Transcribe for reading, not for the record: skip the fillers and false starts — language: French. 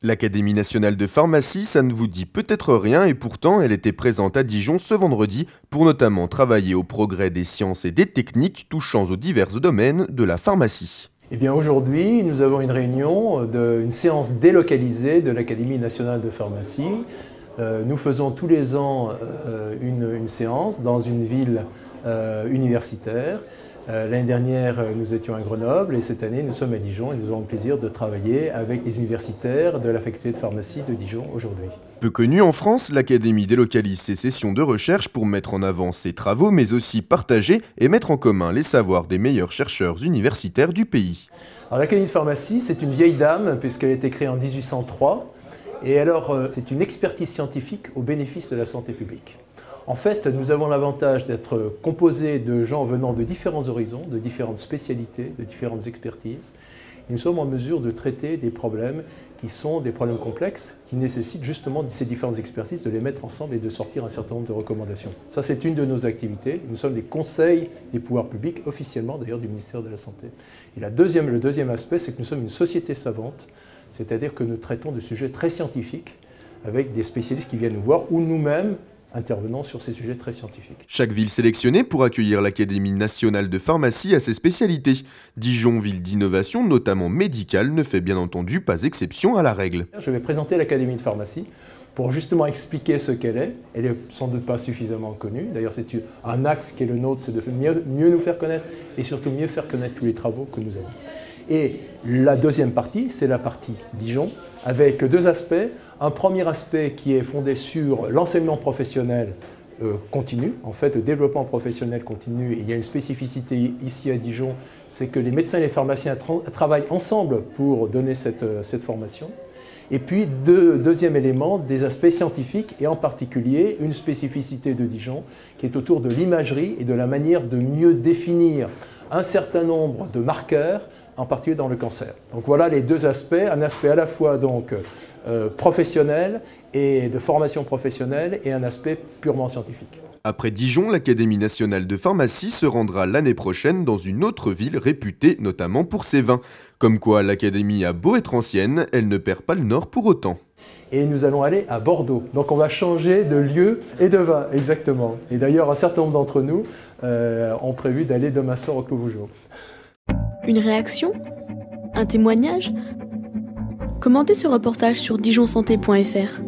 L'Académie nationale de pharmacie, ça ne vous dit peut-être rien et pourtant elle était présente à Dijon ce vendredi pour notamment travailler au progrès des sciences et des techniques touchant aux divers domaines de la pharmacie. Eh bien aujourd'hui, nous avons une réunion, une séance délocalisée de l'Académie nationale de pharmacie. Nous faisons tous les ans une séance dans une ville universitaire. L'année dernière, nous étions à Grenoble et cette année, nous sommes à Dijon et nous avons le plaisir de travailler avec les universitaires de la faculté de pharmacie de Dijon aujourd'hui. Peu connue en France, l'Académie délocalise ses sessions de recherche pour mettre en avant ses travaux, mais aussi partager et mettre en commun les savoirs des meilleurs chercheurs universitaires du pays. L'Académie de pharmacie, c'est une vieille dame puisqu'elle a été créée en 1803 et alors c'est une expertise scientifique au bénéfice de la santé publique. En fait, nous avons l'avantage d'être composés de gens venant de différents horizons, de différentes spécialités, de différentes expertises. Et nous sommes en mesure de traiter des problèmes qui sont des problèmes complexes, qui nécessitent justement ces différentes expertises de les mettre ensemble et de sortir un certain nombre de recommandations. Ça, c'est une de nos activités. Nous sommes des conseils des pouvoirs publics, officiellement d'ailleurs du ministère de la Santé. Et le deuxième aspect, c'est que nous sommes une société savante, c'est-à-dire que nous traitons de sujets très scientifiques avec des spécialistes qui viennent nous voir ou nous-mêmes intervenant sur ces sujets très scientifiques. Chaque ville sélectionnée pour accueillir l'Académie nationale de pharmacie a ses spécialités. Dijon, ville d'innovation, notamment médicale, ne fait bien entendu pas exception à la règle. Je vais présenter l'Académie de pharmacie pour justement expliquer ce qu'elle est. Elle n'est sans doute pas suffisamment connue. D'ailleurs, c'est un axe qui est le nôtre, c'est de mieux nous faire connaître et surtout mieux faire connaître tous les travaux que nous avons. Et la deuxième partie, c'est la partie Dijon, avec deux aspects. Un premier aspect qui est fondé sur l'enseignement professionnel continu, en fait le développement professionnel continu. Il y a une spécificité ici à Dijon, c'est que les médecins et les pharmaciens travaillent ensemble pour donner cette formation. Et puis, deuxième élément, des aspects scientifiques et en particulier une spécificité de Dijon qui est autour de l'imagerie et de la manière de mieux définir un certain nombre de marqueurs, en particulier dans le cancer. Donc voilà les deux aspects, un aspect à la fois donc professionnel et de formation professionnelle et un aspect purement scientifique. Après Dijon, l'Académie nationale de pharmacie se rendra l'année prochaine dans une autre ville réputée notamment pour ses vins. Comme quoi l'Académie a beau être ancienne, elle ne perd pas le nord pour autant. Et nous allons aller à Bordeaux. Donc on va changer de lieu et de vin, exactement. Et d'ailleurs, un certain nombre d'entre nous ont prévu d'aller demain soir au Clos Vougeot. Une réaction? Un témoignage? Commentez ce reportage sur dijonsanté.fr.